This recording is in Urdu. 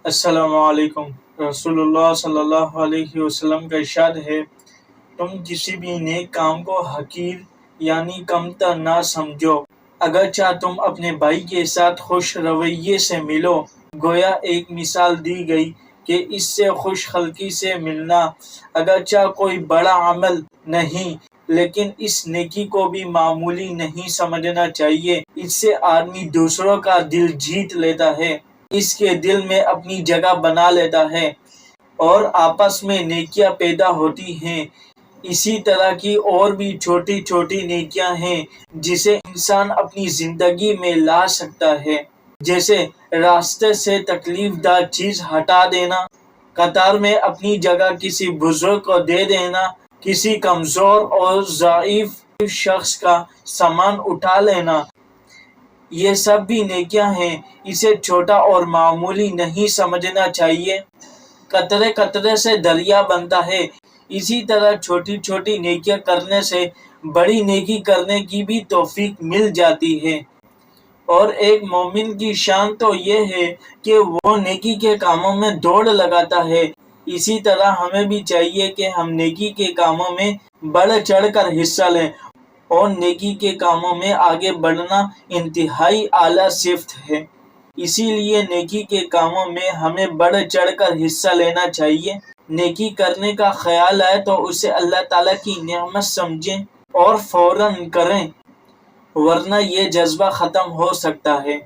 السلام علیکم۔ رسول اللہ صلی اللہ علیہ وسلم کا ارشاد ہے، تم کسی بھی نیک کام کو حقیر یعنی کمتر نہ سمجھو، اگرچہ تم اپنے بھائی کے ساتھ خوش رویے سے ملو۔ گویا ایک مثال دی گئی کہ اس سے خوش خلقی سے ملنا اگرچہ کوئی بڑا عمل نہیں، لیکن اس نیکی کو بھی معمولی نہیں سمجھنا چاہیے۔ اس سے آدمی دوسروں کا دل جیت لیتا ہے، اس کے دل میں اپنی جگہ بنا لیتا ہے اور آپس میں نیکیاں پیدا ہوتی ہیں۔ اسی طرح کی اور بھی چھوٹی چھوٹی نیکیاں ہیں جسے انسان اپنی زندگی میں لا سکتا ہے، جیسے راستے سے تکلیف دہ چیز ہٹا دینا، قطار میں اپنی جگہ کسی بزرگ کو دے دینا، کسی کمزور اور ضعیف شخص کا سامان اٹھا لینا۔ یہ سب بھی نیکیاں ہیں، اسے چھوٹا اور معمولی نہیں سمجھنا چاہیے۔ قطرے قطرے سے دریا بنتا ہے، اسی طرح چھوٹی چھوٹی نیکیاں کرنے سے بڑی نیکی کرنے کی بھی توفیق مل جاتی ہے۔ اور ایک مومن کی شان تو یہ ہے کہ وہ نیکی کے کاموں میں دوڑ لگاتا ہے۔ اسی طرح ہمیں بھی چاہیے کہ ہم نیکی کے کاموں میں بڑھ چڑھ کر حصہ لیں، اور نیکی کے کاموں میں آگے بڑھنا انتہائی اعلیٰ صفت ہے۔ اسی لیے نیکی کے کاموں میں ہمیں بڑھ چڑھ کر حصہ لینا چاہیے۔ نیکی کرنے کا خیال آئے تو اسے اللہ تعالیٰ کی نعمت سمجھیں اور فوراً کریں، ورنہ یہ جذبہ ختم ہو سکتا ہے۔